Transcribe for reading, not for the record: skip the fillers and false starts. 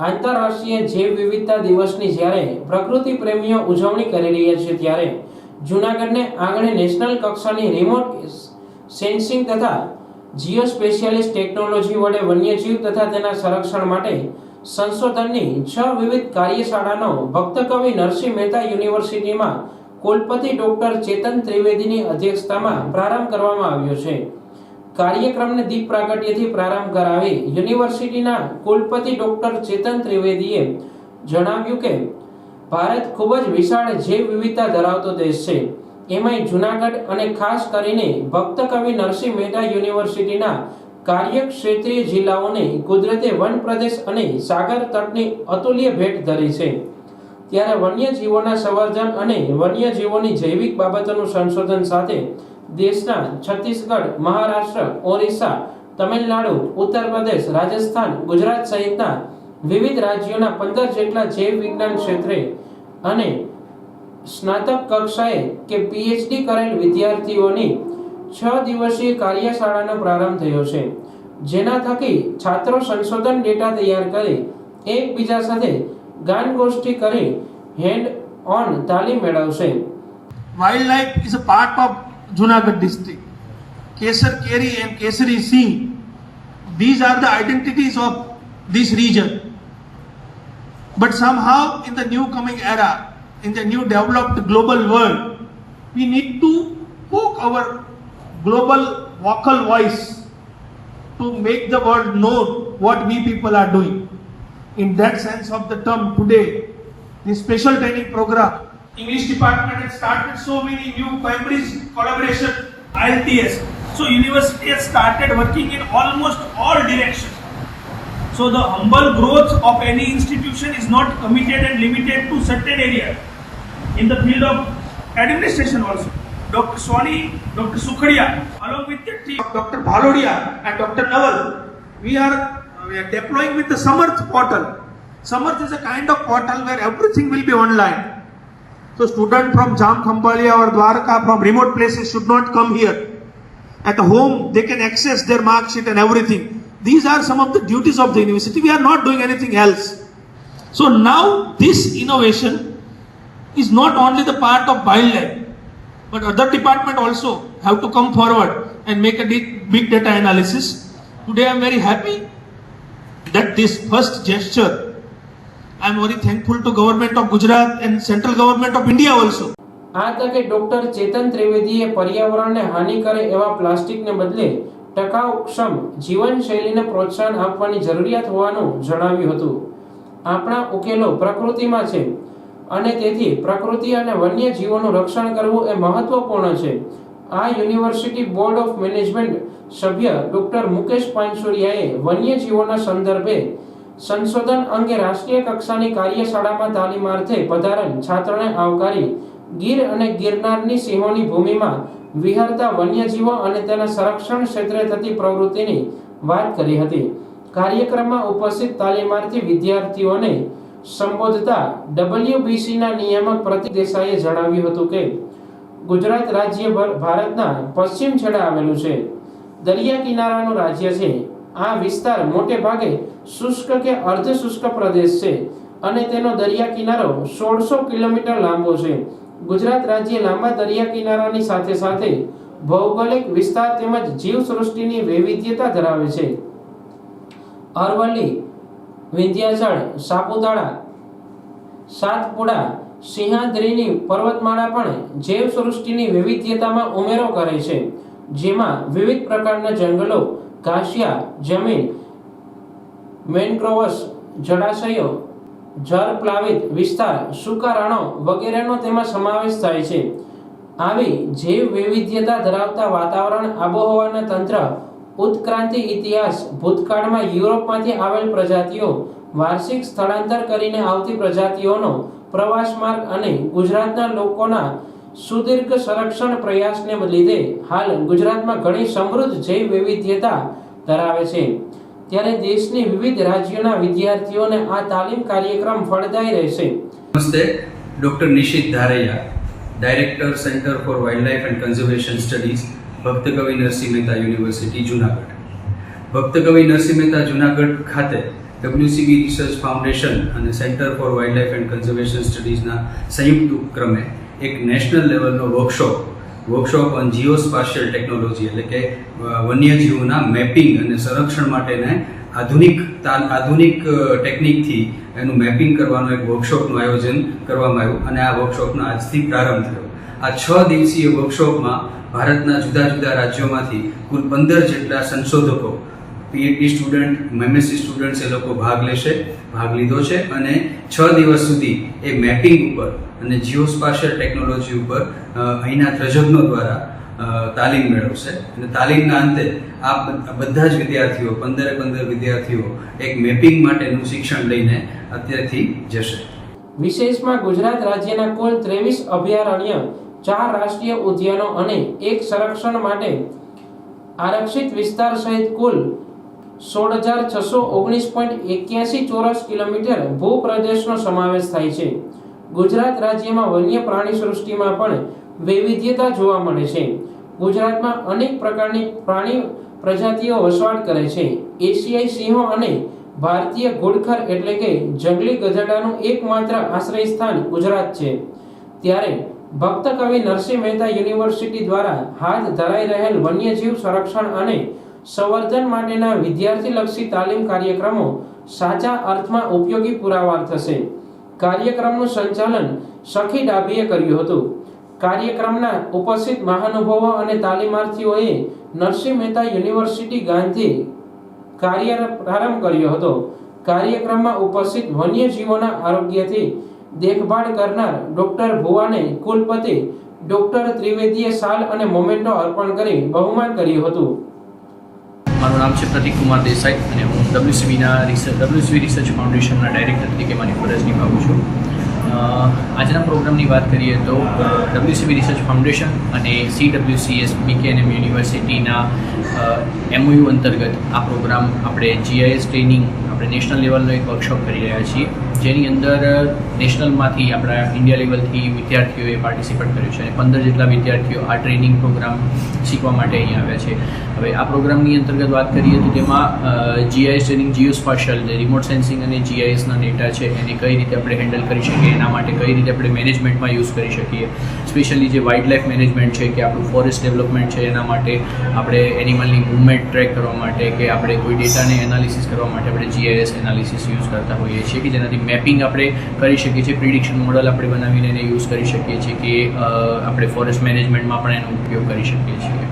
આંતરરાષ્ટ્રીય જૈવ વિવિધતા દિવસની જ્યારે પ્રકૃતિ પ્રેમીઓ ઉજવણી કરી રહ્યા છે ત્યારે જૂનાગઢને આંગણે નેશનલ કક્ષાની રિમોટ સેન્સિંગ તથા જીઓસ્પેશિયાલિસ્ટ ટેકનોલોજી વડે વન્યજીવ તથા તેના સંરક્ષણ માટે સંશોધનની 6 વિવિધ કાર્યશાળાનો ભક્ત કવિ નરસિંહ મહેતા યુનિવર્સિટીમાં કુલપતિ ડોક્ટર ચેતન ત્રિવેદીની અધ્યક્ષતામાં પ્રારંભ કરવામાં આવ્યો છે. કાર્યક્રમને દીપ પ્રાગટ્યથી પ્રારંભ કરાવી યુનિવર્સિટીના કુલપતિ ડોક્ટર ચેતન ત્રિવેદીએ જણાવ્યું કે ભારત ખૂબ જ વિશાળ જૈવ વિવિધતા ધરાવતો દેશ છે. એમાંય જૂનાગઢ અને ખાસ કરીને ભક્ત કવિ નરસિંહ મહેતા યુનિવર્સિટીના કાર્યક્ષેત્રીય જિલ્લાઓને કુદરતે વન પ્રદેશ અને સાગર તટની અતુલ્ય ભેટ ધરી છે. ત્યારે વન્યજીવોના સંવર્ધન અને વન્યજીવોની જૈવિક બાબતોનું સંશોધન સાથે દેશના છત્તીસગઢ, મહારાષ્ટ્ર, ઓરિસ્સા, તમિલનાડુ, ઉત્તર પ્રદેશ, રાજસ્થાન, ગુજરાત સહિતના વિવિધ રાજ્યોના 15 જેટલા જૈવ વિજ્ઞાન ક્ષેત્રે અને સ્નાતક કક્ષાએ કે પીએચડી કરેલ વિદ્યાર્થીઓની 6 દિવસીય કાર્યશાળાનો પ્રારંભ થયો છે, જેના થકી છાત્રો સંશોધન ડેટા તૈયાર કરી એકબીજા સાથે ગાનગોષ્ઠી કરી હેન્ડ ઓન તાલીમ મેળવશે. Wildlife is a part of Junagadh district. Kesar Keri and Kesari Singh, these are the identities of this region. But somehow in the new coming era, in the new developed global world, we need to poke our global vocal voice to make the world know what we people are doing. In that sense of the term, today, this special training program, English department has started so many new Cambridge collaboration, ILTS. So university has started working in almost all directions. So the humble growth of any institution is not committed and limited to certain areas. In the field of administration also, Dr. Swani, Dr. Sukhadia, along with the team, Dr. Bhalodia and Dr. Naval, we are deploying with the Samarth portal. Samarth is a kind of portal where everything will be online. So student from Jam Khambaliya or Dwarka from remote places should not come here. At home they can access their mark sheet and everything. These are some of the duties of the university. We are not doing anything else. So now this innovation is not only the part of wildlife, but other department also have to come forward and make a big data analysis. Today I am very happy that this first gesture, I am very thankful to government of Gujarat and central government of India also. આ તકે doctor ચેતન ત્રિવેદીએ પર્યાવરણને હાનિ કરે એવા પ્લાસ્ટિકને બદલે ટકાઉક્ષમ જીવનશૈલીને પ્રોત્સાહન આપવાની જરૂરિયાત હોવાનું જણાવ્યું હતું. આપણા ઉકેલો પ્રકૃતિમાં છે અને તેથી પ્રકૃતિ અને વન્યજીવોનું રક્ષણ કરવું એ મહત્વપૂર્ણ છે. આ યુનિવર્સિટી બોર્ડ ઓફ મેનેજમેન્ટ સભ્ય ડોક્ટર મુકેશ પાંચુરિયાએ વન્યજીવોના સંદર્ભે સંશોધન અંગે રાષ્ટ્રીય કક્ષાની કાર્યશાળામાં તાલીમાર્થે પધારેલ છાત્રોને આવકારી ગીર અને ગિરનારની સિંહોની ભૂમિમાં વિહરતા વન્યજીવો અને તેના સંરક્ષણ ક્ષેત્રે થતી પ્રવૃત્તિની વાત કરી હતી. કાર્યક્રમમાં ઉપસ્થિત તાલીમાર્થી વિદ્યાર્થીઓને સંબોધતા ડબલ્યુબીસીના નિયામક પ્રતિક દેસાઈએ જણાવ્યું હતું કે ગુજરાત રાજ્ય ભારતના પશ્ચિમ છેડે આવેલું છે. દરિયા કિનારાનું રાજ્ય છે. આ વિસ્તાર મોટે ભાગે શુષ્ક કે અર્ધ શુષ્ક પ્રદેશ છે અને તેનો દરિયા કિનારો 1600 કિલોમીટર લાંબો છે. ગુજરાત રાજ્ય લાંબા દરિયા કિનારાની સાથે સાથે ભૌગોલિક વિસ્તાર તેમજ જીવસૃષ્ટિની વૈવિધ્યતા ધરાવે છે. અરવલ્લી, વિંધ્યાચળ, સાપુતારા, સાતપુડા, સિંહાદ્રીની પર્વતમાળા પણ જૈવસૃષ્ટિની વૈવિધ્યતામાં ઉમેરો કરે છે, જેમાં વિવિધ પ્રકારના જંગલો, ઘાસિયા જમીન, મેનગ્રોવ્સ, જળાશયો, જળપ્લાવિત વિસ્તાર, સૂકા રણો વગેરેનો તેમાં સમાવેશ થાય છે. આવી જૈવ વૈવિધ્યતા ધરાવતા વાતાવરણ આબોહવાના તંત્ર ઉત્ક્રાંતિ ઇતિહાસ ભૂતકાળમાં યુરોપમાંથી આવેલ પ્રજાતિઓ વાર્ષિક સ્થળાંતર કરીને આવતી પ્રજાતિઓનો પ્રવાસ માર્ગ અને ગુજરાતના લોકોના સુદીર્ઘ સંરક્ષણ પ્રયાસને લીધે હાલ ગુજરાતમાં ઘણી સમૃદ્ધ જૈવ વૈવિધ્યતા ધરાવે છે. ત્યારે દેશની વિવિધ રાજ્યોના વિદ્યાર્થીઓને આ તાલીમ કાર્યક્રમ ફળદાયી રહેશે. નમસ્તે, doctor Nishit Dharaiya, director centre for wildlife and conservation studies, ભક્ત કવિ નરસિંહ મહેતા યુનિવર્સિટી, જૂનાગઢ. ભક્ત કવિ નરસિંહ મહેતા જૂનાગઢ ખાતે WCB રિસર્ચ ફાઉન્ડેશન અને centre for wild life and conservation સ્ટડીઝના સંયુક્ત ઉપક્રમે એક નેશનલ લેવલનો વર્કશોપ ઓન જીઓસ્પાશિયલ ટેકનોલોજી એટલે કે વન્યજીવોના મેપિંગ અને સંરક્ષણ માટેને આધુનિક ટેકનિકથી એનું મેપિંગ કરવાનું એક વર્કશોપનું આયોજન કરવામાં આવ્યું અને આ વર્કશોપનો આજથી પ્રારંભ થયો. આ 6 દિવસીય વર્કશોપમાં ભારતના જુદા જુદા રાજ્યોમાંથી કુલ 15 જેટલા સંશોધકો, PhD સ્ટુડન્ટ, MSc સ્ટુડન્ટ્સ એ લોકો ભાગ લીધો છે અને 6 દિવસ સુધી એ મેપિંગ ઉપર અને જીઓસ્પાશિયલ ટેકનોલોજી ઉપર અહીંના તજજ્ઞો દ્વારા તાલીમ મેળવશે અને તાલીમના અંતે આ બધા જ વિદ્યાર્થીઓ 15 વિદ્યાર્થીઓ એક મેપિંગ માટેનું શિક્ષણ લઈને અત્યારથી જશે. વિશેષમાં ગુજરાત રાજ્યના કુલ 23 અભયારણ્ય, 4 રાષ્ટ્રીય ઉદ્યાનો અને 1 સંરક્ષણ માટે આરક્ષિત વિસ્તાર સહિત કુલ 16,619.81 ચોરસ કિલોમીટર ભૂપ્રદેશનો સમાવેશ થાય છે. ગુજરાત રાજ્યમાં વન્ય પ્રાણી સૃષ્ટિમાં પણ વૈવિધ્યતા જોવા મળે છે. ગુજરાતમાં અનેક પ્રકારની પ્રાણી પ્રજાતિઓ વસવાટ કરે છે. એશિયાઈ સિંહો અને ભારતીય ઘુડખર એટલે કે જંગલી ગધેડાનું એકમાત્ર આશ્રય સ્થાન ગુજરાત છે. ત્યારે ભક્ત કવિ નરસિંહ મહેતા યુનિવર્સિટી દ્વારા હાથ ધરાઈ રહેલ વન્યજીવ સંરક્ષણ અને સંવર્ધન માટેના વિદ્યાર્થીલક્ષી તાલીમ કાર્યક્રમો સાચા અર્થમાં ઉપયોગી પુરાવા થશે. કાર્યક્રમનું સંચાલન સખી ડાભીએ કર્યું હતું. કાર્યક્રમના ઉપસ્થિત મહાનુભાવો અને તાલીમાર્થીઓએ નરસિંહ મહેતા યુનિવર્સિટી ગાંધી કાર્ય પ્રારંભ કર્યો હતો. કાર્યક્રમમાં ઉપસ્થિત વન્યજીવોના આરોગ્યથી દેખભાળ કરનાર ડોક્ટર ભુવાને કુલપતિ ડોક્ટર ત્રિવેદીએ શાલ અને મોમેન્ટો અર્પણ કરી બહુમાન કર્યું હતું. મારું નામ છે પ્રતીક કુમાર દેસાઈ અને હું WCB રિસર્ચ ફાઉન્ડેશનના ડાયરેક્ટર તરીકે મારી ફરજ નિભાવું છું. આજના પ્રોગ્રામની વાત કરીએ તો WCB રિસર્ચ ફાઉન્ડેશન અને CWCS BKNM યુનિવર્સિટીના MOU અંતર્ગત આ પ્રોગ્રામ આપણે GIS ટ્રેનિંગ આપણે નેશનલ લેવલનો એક વર્કશોપ કરી રહ્યા છીએ, જેની અંદર નેશનલમાંથી આપણા ઇન્ડિયા લેવલથી વિદ્યાર્થીઓએ પાર્ટિસિપેટ કર્યું છે અને 15 જેટલા વિદ્યાર્થીઓ આ ટ્રેનિંગ પ્રોગ્રામ શીખવા માટે અહીં આવ્યા છે. હવે આ પ્રોગ્રામની અંતર્ગત વાત કરીએ તો તેમાં GIS ટ્રેનિંગ, જીઓસ્પાશિયલ રિમોટ સેન્સિંગ અને GISના ડેટા છે એને કઈ રીતે આપણે હેન્ડલ કરી શકીએ, એના માટે કઈ રીતે આપણે મેનેજમેન્ટમાં યુઝ કરી શકીએ, સ્પેશિયલી જે વાઇલ્ડ લાઇફ મેનેજમેન્ટ છે કે આપણું ફોરેસ્ટ ડેવલપમેન્ટ છે એના માટે આપણે એનિમલની મૂવમેન્ટ ટ્રેક કરવા માટે કે આપણે કોઈ ડેટાને એનાલિસિસ કરવા માટે આપણે GIS એનાલિસિસ યુઝ કરતા હોઈએ છીએ કે જેનાથી મેપિંગ આપણે કરી શકીએ છીએ, પ્રિડિક્શન મોડલ આપણે બનાવીને એને યુઝ કરી શકીએ છીએ કે આપણે ફોરેસ્ટ મેનેજમેન્ટમાં પણ એનો ઉપયોગ કરી શકીએ છીએ.